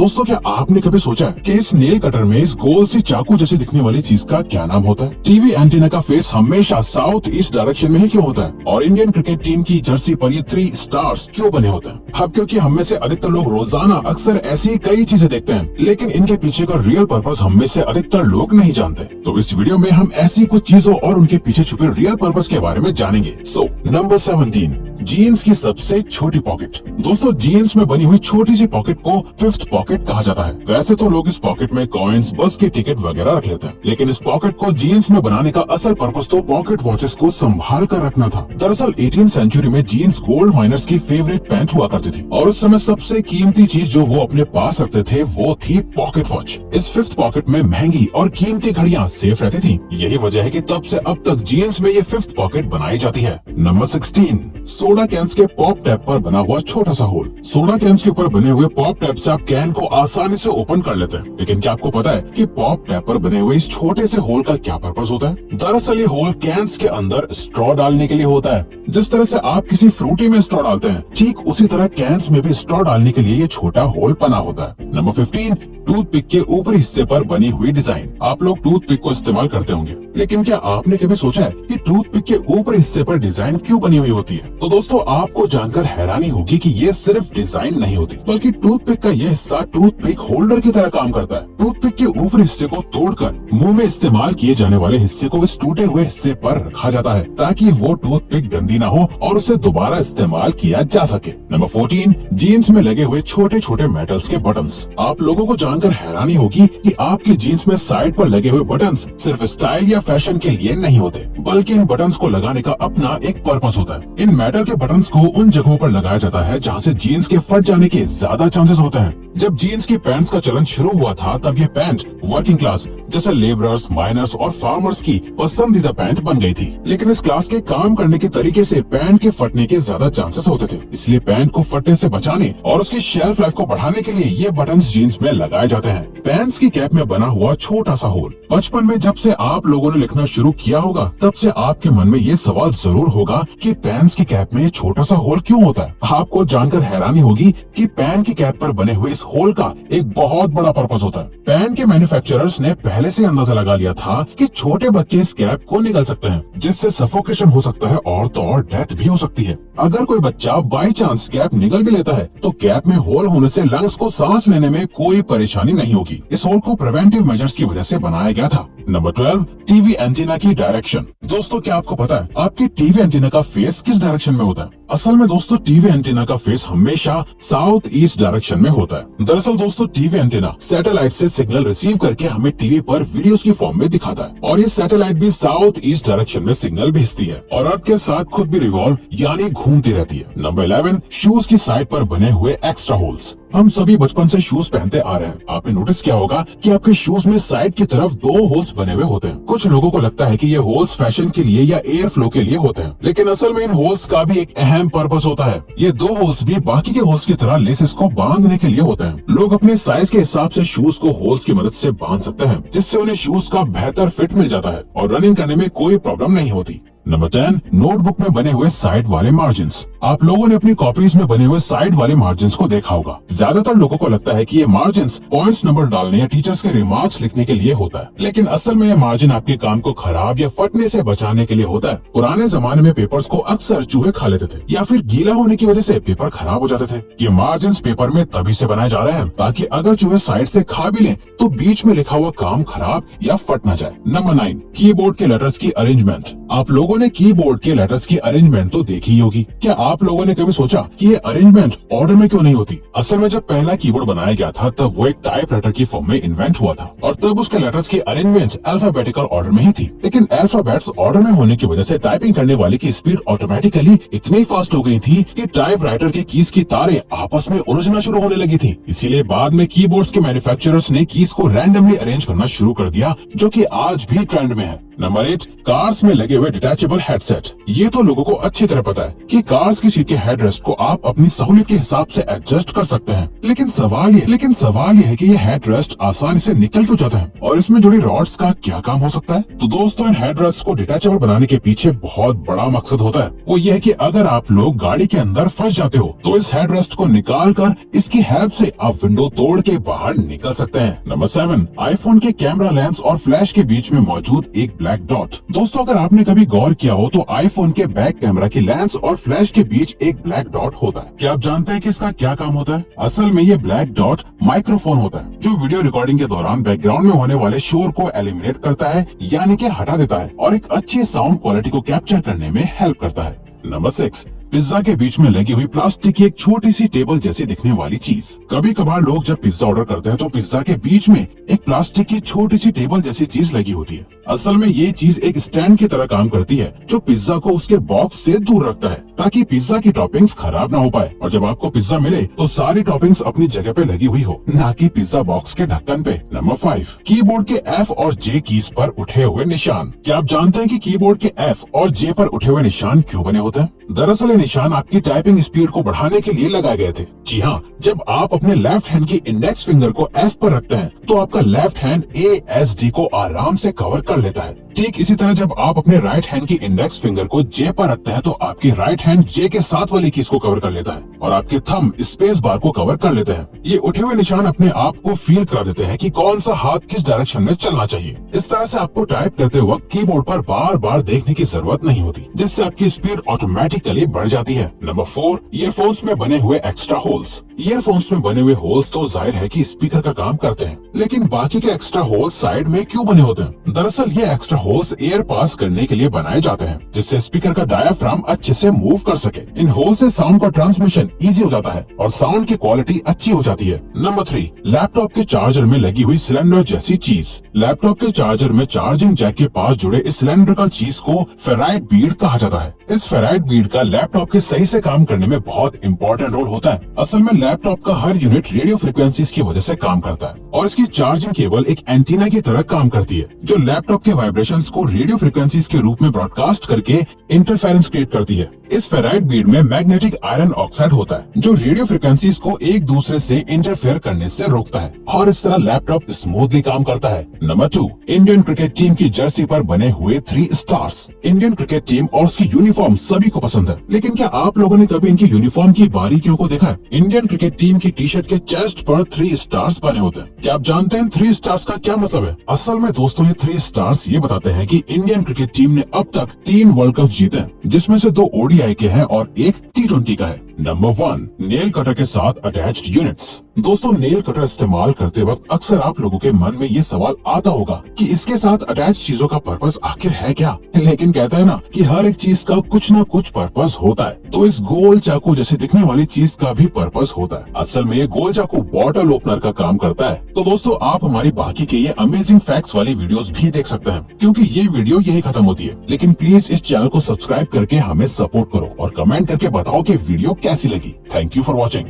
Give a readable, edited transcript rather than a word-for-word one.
दोस्तों क्या आपने कभी सोचा है कि इस नेल कटर में इस गोल सी चाकू जैसे दिखने वाली चीज का क्या नाम होता है? टीवी एंटीना का फेस हमेशा साउथ ईस्ट डायरेक्शन में ही क्यों होता है? और इंडियन क्रिकेट टीम की जर्सी पर ये 3 स्टार्स क्यों बने होते हैं? अब क्योंकि हम में से अधिकतर लोग रोजाना अक्सर ऐसी कई चीजें देखते हैं, लेकिन इनके पीछे का रियल पर्पस हम में से अधिकतर लोग नहीं जानते। तो इस वीडियो में हम ऐसी कुछ चीजों और उनके पीछे छुपे रियल पर्पस के बारे में जानेंगे। सो नंबर 17, जीन्स की सबसे छोटी पॉकेट। दोस्तों जीन्स में बनी हुई छोटी सी पॉकेट को फिफ्थ पॉकेट कहा जाता है। वैसे तो लोग इस पॉकेट में कॉइन्स, बस की टिकट वगैरह रख लेते हैं, लेकिन इस पॉकेट को जीन्स में बनाने का असल पर्पस तो पॉकेट वॉचेस को संभाल कर रखना था। दरअसल 18वीं सेंचुरी में जीन्स गोल्ड माइनर्स की फेवरेट पैंट हुआ करती थी और उस समय सबसे कीमती चीज जो वो अपने पास रखते थे वो थी पॉकेट वॉच। इस फिफ्थ पॉकेट में महंगी और कीमती घड़ियां सेफ रहती थी। यही वजह है कि तब से अब तक जीन्स में ये फिफ्थ पॉकेट बनाई जाती है। नंबर 16, सोडा कैंस के पॉप टैप पर बना हुआ छोटा सा होल। सोडा कैंस के ऊपर बने हुए पॉप टैप से आप कैन को आसानी से ओपन कर लेते हैं, लेकिन क्या आपको पता है कि पॉप टैप पर बने हुए इस छोटे से होल का क्या पर्पस होता है? दरअसल ये होल कैंस के अंदर स्ट्रॉ डालने के लिए होता है। जिस तरह से आप किसी फ्रूटी में स्ट्रॉ डालते हैं, ठीक उसी तरह कैंस में भी स्ट्रॉ डालने के लिए ये छोटा होल बना होता है। नंबर 15, टूथपिक के ऊपरी हिस्से पर बनी हुई डिजाइन। आप लोग टूथपिक को इस्तेमाल करते होंगे, लेकिन क्या आपने कभी सोचा है कि टूथपिक के ऊपरी हिस्से पर डिजाइन क्यों बनी हुई होती है? तो दोस्तों आपको जानकर हैरानी होगी कि ये सिर्फ डिजाइन नहीं होती, बल्कि टूथपिक का यह हिस्सा टूथपिक होल्डर की तरह काम करता है। टूथपिक के ऊपरी हिस्से को तोड़कर मुंह में इस्तेमाल किए जाने वाले हिस्से को इस टूटे हुए हिस्से पर रखा जाता है, ताकि वो टूथपिक गंदी ना हो और उसे दोबारा इस्तेमाल किया जा सके। नंबर 14, जीन्स में लगे हुए छोटे छोटे मेटल्स के बटन्स। आप लोगों को जानकर हैरानी होगी कि आपकी जीन्स में साइड पर लगे हुए बटन्स सिर्फ स्टाइल या फैशन के लिए नहीं होते, बल्कि इन बटन्स को लगाने का अपना एक पर्पस होता है। इन मेटल के बटन्स को उन जगहों पर लगाया जाता है जहाँ से जीन्स के फट जाने के ज्यादा चांसेस होते हैं। जब जीन्स की पैंट्स का चलन शुरू हुआ था, तब ये पैंट वर्किंग क्लास जैसे लेबरर्स, माइनर्स और फार्मर्स की पसंदीदा पैंट बन गई थी। लेकिन इस क्लास के काम करने के तरीके से पैंट के फटने के ज्यादा चांसेस होते थे, इसलिए पैंट को फटने से बचाने और उसकी शेल्फ लाइफ को बढ़ाने के लिए ये बटन्स जीन्स में लगाए जाते हैं। पैंट्स की कैप में बना हुआ छोटा सा होल। बचपन में जब से आप लोगों ने लिखना शुरू किया होगा, तब से आपके मन में ये सवाल जरूर होगा कि पैंट्स की कैप में ये छोटा सा होल क्यों होता है? आपको जानकर हैरानी होगी कि पैंट की कैप पर बने हुए इस होल का एक बहुत बड़ा पर्पस होता है। पैंट के मैन्युफैक्चरर्स ने पहले से अंदाजा लगा लिया था कि छोटे बच्चे इस कैप को निगल सकते हैं, जिससे सफोकेशन हो सकता है और तो और डेथ भी हो सकती है। अगर कोई बच्चा बाई चांस कैप निगल भी लेता है, तो कैप में होल होने से लंग्स को सांस लेने में कोई परेशानी नहीं होगी। इस होल को प्रिवेंटिव मेजर्स की वजह से बनाया गया था। नंबर 12, टीवी एंटीना की डायरेक्शन। दोस्तों क्या आपको पता है आपकी टीवी एंटीना का फेस किस डायरेक्शन में होता है? असल में दोस्तों टीवी एंटीना का फेस हमेशा साउथ ईस्ट डायरेक्शन में होता है। दरअसल दोस्तों टीवी एंटीना सैटेलाइट से सिग्नल रिसीव करके हमें टीवी पर वीडियोस की फॉर्म में दिखाता है, और ये सैटेलाइट भी साउथ ईस्ट डायरेक्शन में सिग्नल भेजती है और अर्थ के साथ खुद भी रिवॉल्व यानी घूमती रहती है। नंबर 11, शूज की साइड पर बने हुए एक्स्ट्रा होल्स। हम सभी बचपन से शूज पहनते आ रहे हैं। आपने नोटिस किया होगा कि आपके शूज में साइड की तरफ 2 होल्स बने हुए होते हैं। कुछ लोगों को लगता है कि ये होल्स फैशन के लिए या एयर फ्लो के लिए होते हैं, लेकिन असल में इन होल्स का भी एक अहम पर्पस होता है। ये 2 होल्स भी बाकी के होल्स की तरह लेसेस को बांधने के लिए होते हैं। लोग अपने साइज के हिसाब से शूज को होल्स की मदद से बांध सकते हैं, जिससे उन्हें शूज का बेहतर फिट मिल जाता है और रनिंग करने में कोई प्रॉब्लम नहीं होती। नंबर 10, नोटबुक में बने हुए साइड वाले मार्जिन्स। आप लोगों ने अपनी कॉपीज में बने हुए साइड वाले मार्जिन्स को देखा होगा। ज्यादातर लोगों को लगता है कि ये मार्जिन्स पॉइंट्स नंबर डालने या टीचर्स के रिमार्क्स लिखने के लिए होता है, लेकिन असल में ये मार्जिन आपके काम को खराब या फटने से बचाने के लिए होता है। पुराने जमाने में पेपर्स को अक्सर चूहे खा लेते थे या फिर गीला होने की वजह से पेपर खराब हो जाते थे। ये मार्जिन्स पेपर में तभी से बनाए जा रहे हैं ताकि अगर चूहे साइड से खा भी लें तो बीच में लिखा हुआ काम खराब या फट ना जाए। नंबर 9, कीबोर्ड के लेटर्स की अरेंजमेंट। आप लोगों ने कीबोर्ड के लेटर्स की अरेंजमेंट तो देखी ही होगी। क्या आप लोगों ने कभी सोचा कि ये अरेंजमेंट ऑर्डर में क्यों नहीं होती? असल में जब पहला कीबोर्ड बनाया गया था, तब वो एक टाइपराइटर की फॉर्म में इन्वेंट हुआ था और तब उसके लेटर्स की अरेंजमेंट अल्फाबेटिकल ऑर्डर में ही थी। लेकिन अल्फाबेट्स ऑर्डर में होने की वजह से टाइपिंग करने वाले की स्पीड ऑटोमेटिकली इतनी फास्ट हो गई थी कि टाइपराइटर के कीज की तारें आपस में उलझना शुरू होने लगी थी। इसीलिए बाद में कीबोर्ड्स के मैन्युफैक्चरर्स ने कीज को रैंडमली अरेंज करना शुरू कर दिया, जो कि आज भी ट्रेंड में है। नंबर 8, कार्स में लगे हुए डिटैचेबल हेडसेट। ये तो लोगों को अच्छी तरह पता है कि कार्स की सीट के हेडरेस्ट को आप अपनी सहूलियत के हिसाब से एडजस्ट कर सकते हैं। लेकिन सवाल ये है कि ये हेडरेस्ट आसानी से निकल क्यों जाता है और इसमें जुड़ी रॉड्स का क्या काम हो सकता है। तो दोस्तों, इन हेडरेस्ट को डिटैचेबल बनाने के पीछे बहुत बड़ा मकसद होता है। वो ये है कि अगर आप लोग गाड़ी के अंदर फंस जाते हो तो इस हेडरेस्ट को निकाल कर इसकी हेल्प से आप विंडो तोड़ के बाहर निकल सकते हैं। नंबर 7, आईफोन के कैमरा लेंस और फ्लैश के बीच में मौजूद एक ब्लैक डॉट। दोस्तों, अगर आपने कभी गौर किया हो तो आईफोन के बैक कैमरा की लेंस और फ्लैश के बीच एक ब्लैक डॉट होता है। क्या आप जानते हैं कि इसका क्या काम होता है? असल में ये ब्लैक डॉट माइक्रोफोन होता है जो वीडियो रिकॉर्डिंग के दौरान बैकग्राउंड में होने वाले शोर को एलिमिनेट करता है, यानी कि हटा देता है और एक अच्छी साउंड क्वालिटी को कैप्चर करने में हेल्प करता है। नंबर 6, पिज्जा के बीच में लगी हुई प्लास्टिक की एक छोटी सी टेबल जैसी दिखने वाली चीज। कभी कभार लोग जब पिज्जा ऑर्डर करते हैं तो पिज्जा के बीच में एक प्लास्टिक की छोटी सी टेबल जैसी चीज लगी होती है। असल में ये चीज एक स्टैंड की तरह काम करती है जो पिज्जा को उसके बॉक्स से दूर रखता है ताकि पिज्जा की टॉपिंग्स खराब ना हो पाए और जब आपको पिज्जा मिले तो सारी टॉपिंग्स अपनी जगह पे लगी हुई हो, ना कि पिज्जा बॉक्स के ढक्कन पे। नंबर 5, कीबोर्ड के F और J कीज पर उठे हुए निशान। क्या आप जानते हैं कि कीबोर्ड के F और J पर उठे हुए निशान क्यों बने होते हैं? दरअसल ये निशान आपकी टाइपिंग स्पीड को बढ़ाने के लिए लगाए गए थे। जी हाँ, जब आप अपने लेफ्ट हैंड की इंडेक्स फिंगर को F पर रखते हैं तो आपका लेफ्ट हैंड ASD को आराम से कवर कर लेता है। ठीक इसी तरह जब आप अपने राइट हैंड की इंडेक्स फिंगर को J पर रखते हैं तो आपकी राइट हैंड J के साथ वाली कीज को कवर कर लेता है और आपके थंब स्पेस बार को कवर कर लेते हैं। ये उठे हुए निशान अपने आप को फील करा देते हैं कि कौन सा हाथ किस डायरेक्शन में चलना चाहिए। इस तरह से आपको टाइप करते वक्त कीबोर्ड पर बार बार देखने की जरूरत नहीं होती, जिससे आपकी स्पीड ऑटोमेटिकली बढ़ जाती है। नंबर 4, ईयरफोन्स में बने हुए एक्स्ट्रा होल्स। ईयरफोन्स में बने हुए होल्स तो जाहिर है कि स्पीकर का काम करते हैं, लेकिन बाकी के एक्स्ट्रा होल्स साइड में क्यों बने होते हैं? दरअसल ये एक्स्ट्रा होल्स एयर पास करने के लिए बनाए जाते हैं, जिससे स्पीकर का डायाफ्राम अच्छे से मूव कर सके। इन होल से साउंड का ट्रांसमिशन इजी हो जाता है और साउंड की क्वालिटी अच्छी हो जाती है। नंबर 3, लैपटॉप के चार्जर में लगी हुई सिलेंडर जैसी चीज। लैपटॉप के चार्जर में चार्जिंग जैक के पास जुड़े इस सिलेंड्रिकल चीज को फेराइट बीड कहा जाता है। इस फेराइट बीड का लैपटॉप के सही से काम करने में बहुत इंपॉर्टेंट रोल होता है। असल में लैपटॉप का हर यूनिट रेडियो फ्रिक्वेंसीज की वजह से काम करता है और इसकी चार्जिंग केबल एक एंटीना की तरह काम करती है जो लैपटॉप के वाइब्रेशंस को रेडियो फ्रिक्वेंसीज के रूप में ब्रॉडकास्ट करके इंटरफेरेंस क्रिएट करती है। इस फेराइट बीड में मैग्नेटिक आयरन ऑक्साइड होता है जो रेडियो फ्रिक्वेंसीज को एक दूसरे से इंटरफेयर करने से रोकता है और इस तरह लैपटॉप स्मूथली काम करता है। नंबर 2, इंडियन क्रिकेट टीम की जर्सी पर बने हुए 3 स्टार्स। इंडियन क्रिकेट टीम और उसकी यूनिफॉर्म सभी को पसंद है, लेकिन क्या आप लोगों ने कभी इनकी यूनिफॉर्म की बारीकियों को देखा है? इंडियन क्रिकेट टीम की टी शर्ट के चेस्ट पर 3 स्टार्स बने होते हैं। क्या आप जानते हैं 3 स्टार्स का क्या मतलब है? असल में दोस्तों, ये 3 स्टार्स ये बताते हैं कि इंडियन क्रिकेट टीम ने अब तक 3 वर्ल्ड कप जीते हैं, जिसमें से 2 ODI के हैं और 1 T20 का है। नंबर 1, नेल कटर के साथ अटैच्ड यूनिट्स। दोस्तों, नेल कटर इस्तेमाल करते वक्त अक्सर आप लोगों के मन में ये सवाल आता होगा कि इसके साथ अटैच चीजों का पर्पस आखिर है क्या? लेकिन कहते हैं ना कि हर एक चीज का कुछ ना कुछ पर्पस होता है, तो इस गोल चाकू जैसे दिखने वाली चीज का भी पर्पस होता है। असल में ये गोल चाकू बॉटल ओपनर का काम करता है। तो दोस्तों, आप हमारी बाकी के ये अमेजिंग फैक्ट्स वाली वीडियोस भी देख सकते हैं, क्योंकि ये वीडियो यही खत्म होती है। लेकिन प्लीज इस चैनल को सब्सक्राइब करके हमें सपोर्ट करो और कमेंट करके बताओ कि वीडियो कैसी लगी। Thank you for watching.